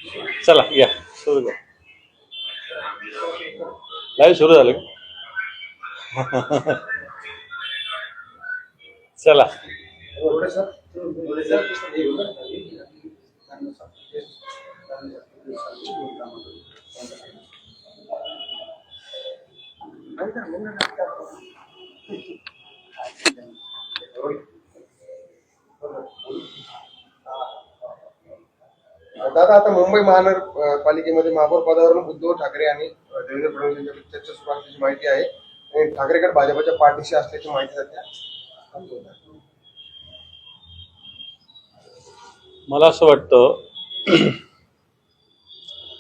चला या सुरू करा. लाईव्ह सुरू झालं का? चला दादा, आता मुंबई महानगरपालिकेमध्ये महापौर पदावरून उद्धव ठाकरे आणि देवेंद्र फडणवीस यांच्याकडे चर्चा सुरू असल्याची माहिती आहे आणि ठाकरेगड भाजपच्या पाठीशी असल्याची माहिती सध्या. मला असं वाटतं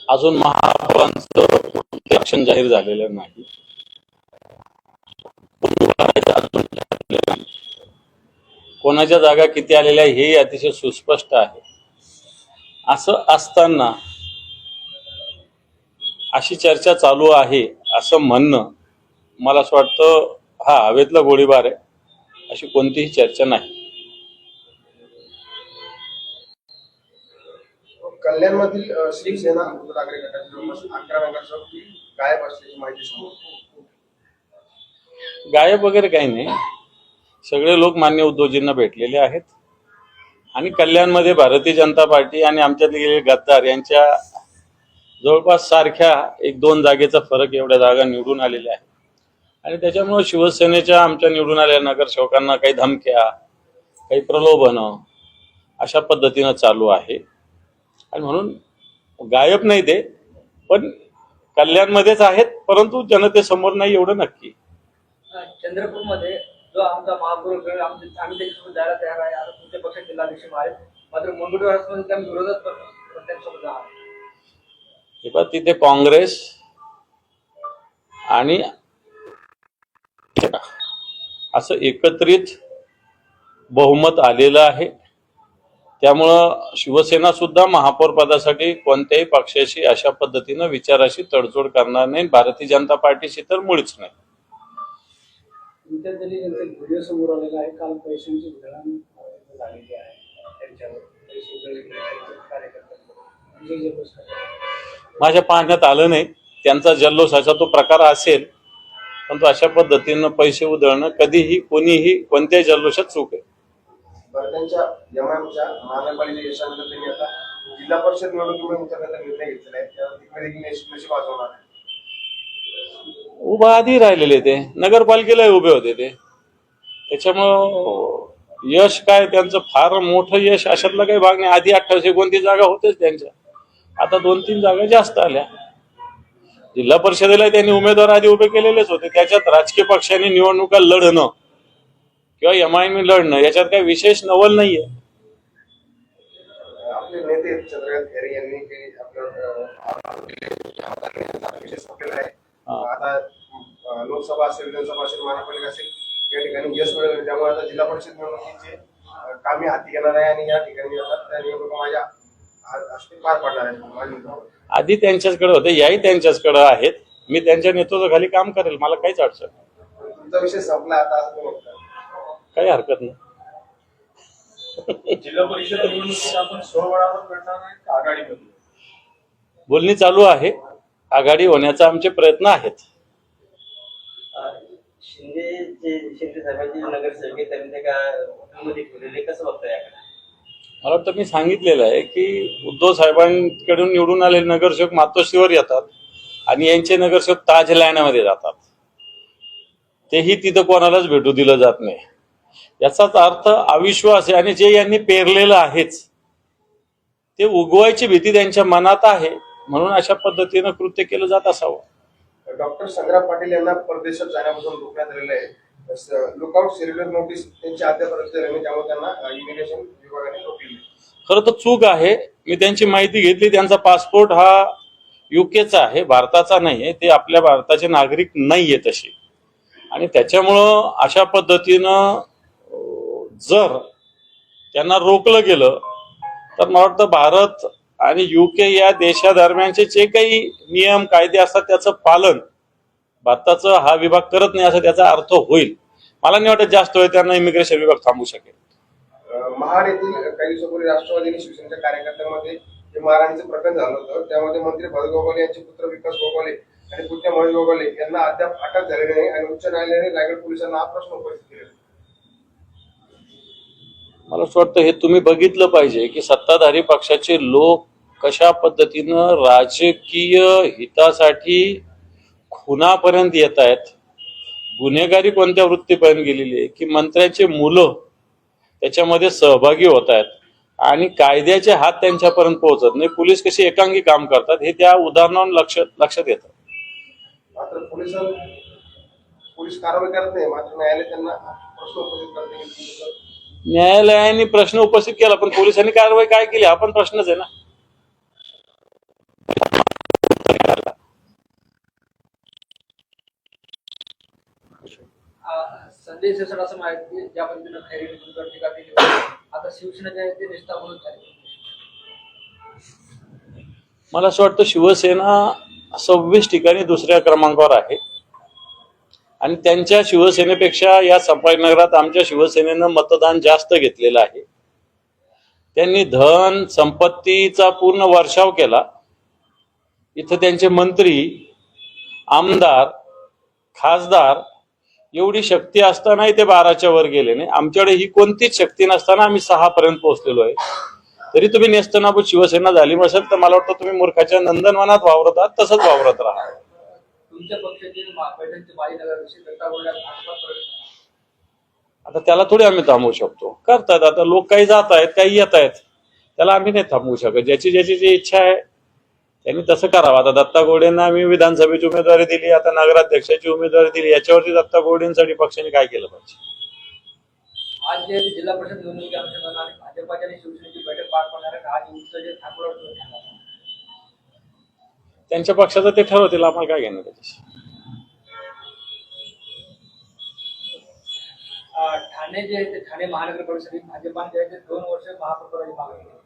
अजून महापौरांचं इलेक्शन जाहीर झालेलं नाही. कोणाच्या जागा किती आलेल्या हे अतिशय सुस्पष्ट आहे. असं असताना अशी चर्चा चालू आहे असं म्हणणं मला असं वाटतं हा हवेतला गोळीबार आहे. अशी कोणतीही चर्चा नाही. कल्याणमधील शिवसेना उद्धव ठाकरे गटाचे जवळपास 11 नगरसेवक गायब असल्याची माहिती समोर. गायब वगैरे काही नाही. सगळे लोक मान्य उद्धवजींना भेटलेले आहेत आणि कल्याणमध्ये भारतीय जनता पार्टी आणि आमच्यातले गद्दार यांच्या जवळपास सारख्या 1-2 जागेचा फरक एवढ्या जागा निवडून आलेल्या आहेत आणि त्याच्यामुळे शिवसेनेच्या आमच्या निवडून आलेल्या नगरसेवकांना काही धमक्या, काही प्रलोभनं अशा पद्धतीनं चालू आहे आणि म्हणून गायब नाही ते, पण कल्याणमध्येच आहेत परंतु जनतेसमोर नाही एवढं नक्की. चंद्रपूरमध्ये जो आमचा महापौर आम्ही त्याच्यासोबत जायला तयार आहे. आता तुमच्या पक्षात जिल्हाध्यक्ष आहेत, मात्र मुंबईमध्ये त्या विरोधात त्यांच्यासोबत जाणार. तिथे काँग्रेस आणि असं एकत्रित बहुमत आलेलं आहे. त्यामुळं शिवसेना सुद्धा महापौर पदासाठी कोणत्याही पक्षाशी अशा पद्धतीनं विचाराशी तडजोड करणार नाही. भारतीय जनता पार्टीशी तर मुळीच नाही. तरी व्हिडिओ समोर आलेला आहे. काल पैशांची उधळण झालेली आहे त्यांच्यावर. माझ्या पाहण्यात आलं नाही. त्यांचा जल्लोषाचा तो प्रकार असेल, परंतु अशा पद्धतीनं पैसे उधळणं कधीही कोणीही कोणत्याही जल्लोषात चूक आहे. त्यांच्या यमाच्या महानगरपालिका यशानंतर त्यांनी आता जिल्हा परिषद निवडणुकीमध्ये उतरण्याचा निर्णय घेतलेला आहे. तिकडे देखील नशीब आजवणार आहे. उभा आधी राहिलेले ते नगरपालिकेला उभे होते ते. त्याच्यामुळं यश काय त्यांचं फार मोठं यश अशातला काही भाग नाही. आधी 28-29 जागा होतेच त्यांच्या, आता 2-3 जागा जास्त आल्या. जिल्हा परिषदेला त्यांनी उमेदवार आधी उभे केलेलेच होते. त्याच्यात राजकीय पक्षांनी निवडणुका लढणं किंवा एमआयएम लढणं याच्यात काही विशेष नवल नाहीये. आपले नेते चंद्रकांत खैरे यांनी आता लोकसभा असेल, विधानसभा असेल, महानगरपालिका असेल या ठिकाणी यश मिळवलं. त्यामुळे आता जिल्हा परिषद निवडणुकीचे कामे हाती घेणार आहे आणि या ठिकाणी आता त्या निवडणुका माझ्या हस्ते पार पडणार आहेत. आधी त्यांच्याचकडे होते, याही त्यांच्याचकडे आहेत. मी त्यांच्या नेतृत्वाखाली काम करेल, मला काहीच अडचण. तुमचा विषय संपला आता असं म्हणतात. काही हरकत नाही. जिल्हा परिषद निवडणुकीत आपण स्वबळावर लढणार नाही का आघाडीमध्ये? बोलणी चालू आहे. आघाडी होण्याचा आमचे प्रयत्न आहेत. शिंदे साहेबांची नगरसेवक त्यांनी ते का मध्ये ठेवलेले कसं बघताय? मला वाटतं मी सांगितलेलं आहे की उद्धव साहेबांकडून निवडून आलेले नगरसेवक मातोश्रीवर येतात आणि यांचे नगरसेवक ताजलँडमध्ये जातात. तेही तिथं कोणालाच भेटू दिलं जात नाही. याचाच अर्थ अविश्वास आहे आणि जे यांनी पेरलेलं आहेच ते उगवायची भीती त्यांच्या मनात आहे, म्हणून अशा पद्धतीनं कृत्य केलं जात असावं. डॉक्टर संग्राम पाटील यांना परदेशात जाण्यापासून रोखण्यात आलेलं आहे. लुकआउट सर्क्युलर नोटीस त्यांची अद्यापर्यंत नाही, त्यामुळे त्यांना इमिग्रेशन विभागाने रोखली. खरं तर चूक आहे. मी त्यांची माहिती घेतली. त्यांचा पासपोर्ट हा युकेचा आहे, भारताचा नाहीये. ते आपल्या भारताचे नागरिक नाहीये तसे, आणि त्याच्यामुळं अशा पद्धतीनं जर त्यांना रोखलं गेलं तर मला वाटतं भारत आणि युके या देशादरम्यानचे जे काही नियम कायदे असतात त्याचं पालन भारताचा हा विभाग करत नाही असं त्याचा अर्थ होईल. मला नाही वाटत जास्त वेळ त्यांना इमिग्रेशन विभाग थांबू शकेल. महाड येथील काही दिवसापूर्वी राष्ट्रवादी आणि शिवसेनेच्या कार्यकर्त्यांमध्ये जे मारहाणीचं प्रकरण झालं होतं त्यामध्ये मंत्री भरत गोगावले यांचे पुत्र विकास गोगावले आणि पुतण्या महेश गोगावले यांना अद्याप अटक झालेली नाही आणि उच्च न्यायालयाने रायगड पोलिसांना हा प्रश्न उपस्थित केलेला आहे. मला असं वाटतं हे तुम्ही बघितलं पाहिजे की सत्ताधारी पक्षाचे लोक कशा पद्धतीनं राजकीय हितासाठी खुनापर्यंत येत आहेत, गुन्हेगारी कोणत्या वृत्तीपर्यंत गेलेली आहे की मंत्र्यांचे मुलं त्याच्यामध्ये सहभागी होत आहेत आणि कायद्याचे हात त्यांच्यापर्यंत पोहोचत नाही. पोलीस कशी एकांगी काम करतात हे त्या उदाहरणावरून लक्षात येतं. मात्र पोलीस कारवाई करत नाही, मात्र न्यायालय त्यांना प्रश्न उपस्थित करते की न्यायालयाने प्रश्न उपस्थित केला पण पोलिसांनी कारवाई काय केली हा पण प्रश्नच आहे ना. संजय सिरसाट असं माहिती की ज्या पद्धतीनं खैरे नेतृत्वावर टीका केली होती, आता शिवसेना जे आहे ते निष्ठावून झाली. मला असं वाटतं शिवसेना 26 ठिकाणी दुसऱ्या क्रमांकावर आहे आणि त्यांच्या शिवसेनेपेक्षा या संभाजीनगरात आमच्या शिवसेनेनं मतदान जास्त घेतलेलं आहे. त्यांनी धन संपत्तीचा पूर्ण वर्षाव केला. इथं त्यांचे मंत्री, आमदार, खासदार एवढी शक्ती असतानाही ते 12च्या वर गेले नाही. आमच्याकडे ही कोणतीच शक्ती नसताना आम्ही 6 पर्यंत पोहोचलेलो आहे. तरी तुम्ही नेस्तनाबूत शिवसेना झाली नसेल तर मला वाटतं तुम्ही मूर्खाच्या नंदनवनात वावरत आहात, तसंच वावरत राहा. तुमच्या पक्षाचे बैठक बाजीनगरविषयी दत्ता बोलण्यात आता त्याला थोडी आम्ही थांबवू शकतो. करतात आता लोक, काही जात आहेत काही येत आहेत, त्याला आम्ही नाही थांबवू शकत. ज्याची जी इच्छा आहे त्यांनी तसं करावं. आता दत्ता गोडेंना आम्ही विधानसभेची उमेदवारी दिली, आता नगराध्यक्षाची उमेदवारी दिली. याच्यावरती दत्ता गोडेंसाठी पक्षाने काय केलं पाहिजे. आज जे जिल्हा परिषद निवडणुकीच्या अनुषंगाने आणि भाजपच्या आणि शिवसेनेची बैठक पार पडणार आहे, आज उत्तर जे ठाकूर त्यांच्या पक्षाचं ते ठरवतील, आम्हाला काय घेणं त्याच्याशी. ठाणे जे आहे ते ठाणे महानगर परिषदेत भाजपाने जे आहे ते 2 वर्ष महापौराची मागणी केली.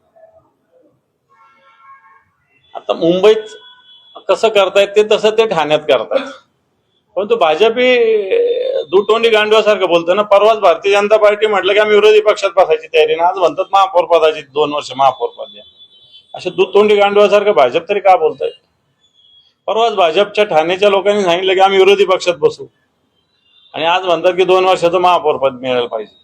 आता मुंबईत कसं करतायत ते तसं ते ठाण्यात करतात. परंतु भाजप ही दुटोंडी गांडवासारखं बोलतं ना. परवाच भारतीय जनता पार्टी म्हटलं की आम्ही विरोधी पक्षात बसायची तयारी ना, आज म्हणतात महापौर पदाची 2 वर्ष महापौर पद द्या. अशा दुटोंडी गांडवासारखं भाजप तरी का बोलताय. परवाच भाजपच्या ठाण्याच्या लोकांनी सांगितलं की आम्ही विरोधी पक्षात बसू आणि आज म्हणतात की 2 वर्षाचं महापौर पद मिळायला पाहिजे.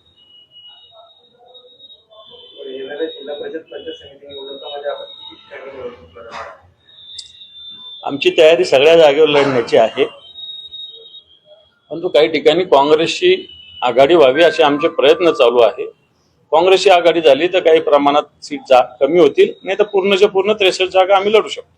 जिल्हा परिषद पंचायत समिती निवडणुकांमध्ये आपण किती ठिकाणी निवडणूक लढवणार आहात? आमची तयारी सगळ्या जागेवर लढण्याची आहे, परंतु काही ठिकाणी काँग्रेसची आघाडी व्हावी असे आमचे प्रयत्न चालू आहे. काँग्रेसची आघाडी झाली तर काही प्रमाणात सीट कमी होतील, नाही तर पूर्णच्या पूर्ण 63 जागा आम्ही लढू शकतो.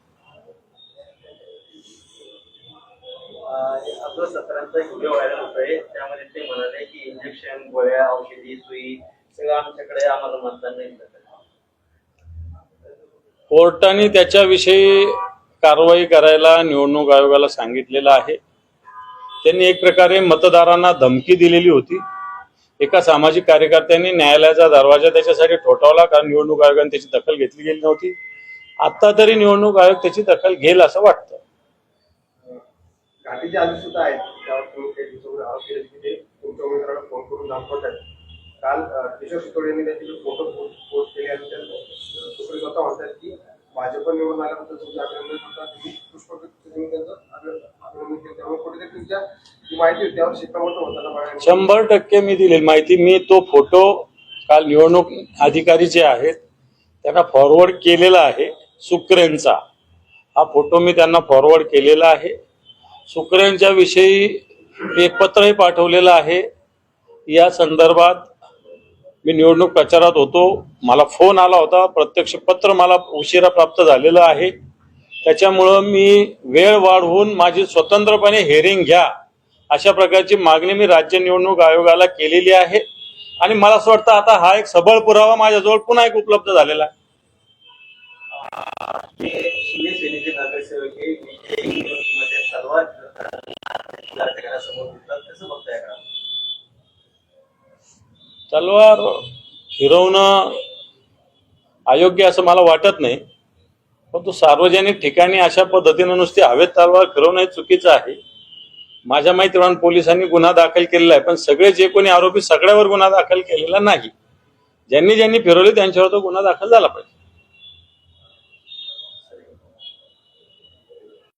आपलं 17चा एक व्हिडिओ व्हायरल होतोय, त्यामध्ये ते म्हणाले की इंजेक्शन, गोळ्या, औषधी, सुई सगळं आमच्याकडे, आम्हाला मतदान नाही. कोर्टाने त्याच्याविषयी कारवाई करायला निवडणूक आयोगाला सांगितलेलं आहे. त्यांनी एक प्रकारे मतदारांना धमकी दिलेली होती. एका सामाजिक कार्यकर्त्यांनी न्यायालयाचा दरवाजा त्याच्यासाठी ठोठावला, कारण निवडणूक आयोगाने त्याची दखल घेतली गेली नव्हती. आता तरी निवडणूक आयोग त्याची दखल घेईल असं वाटतं. घाटीचे आदेश सुद्धा आहेत, त्यावर तुम्ही काही दिवसापूर्वी आरोप केले की ते तुमच्या उमेदवाराला फोन करून दाखवत आहेत. काल किशोर शितोडे यांनी त्याचे फोटो पोस्ट केले आणि दुसरे स्वतः म्हणतात की भाजप निवडून आल्याबद्दल तुमचे अभिनंदन करतात, तुम्ही पुष्पगुच्छ त्यांचं अभिनंदन केलं. त्यामुळे कुठेतरी तुमच्या जी माहिती होती त्यावर शिक्कामोर्तब होताना बघायला 100% मी दिलेली माहिती. मी तो फोटो काल निवडणूक अधिकारी जे आहेत त्यांना फॉरवर्ड केलेला आहे. सुक्रेंचा हा फोटो मी त्यांना फॉरवर्ड केलेला आहे. सुक्रेंच्या विषयी एक पत्रही पाठवलेलं आहे. या संदर्भात मी निवडणूक प्रचारात होतो, मला फोन आला होता, प्रत्यक्ष पत्र मला उशिरा प्राप्त झालेलं आहे. त्याच्यामुळं मी वेळ वाढवून माझी स्वतंत्रपणे हेअरिंग घ्या अशा प्रकारची मागणी मी राज्य निवडणूक आयोगाला केलेली आहे. आणि मला असं वाटतं आता हा एक सबळ पुरावा माझ्याजवळ पुन्हा एक उपलब्ध झालेला आहे. शिवसेनेचे नगरसेवक हे निवडणुकीमध्ये सर्वात समोर दिसतात, कसं बघताय का? तलवार फिरवणं अयोग्य असं मला वाटत नाही, परंतु सार्वजनिक ठिकाणी अशा पद्धतीनं नुसती हवेत तलवार फिरवणं हे चुकीचं आहे. माझ्या माहितीप्रमाणे पोलिसांनी गुन्हा दाखल केलेला आहे, पण सगळे जे कोणी आरोपी सगळ्यावर गुन्हा दाखल केलेला नाही. ज्यांनी फिरवले त्यांच्यावर तो गुन्हा दाखल झाला पाहिजे.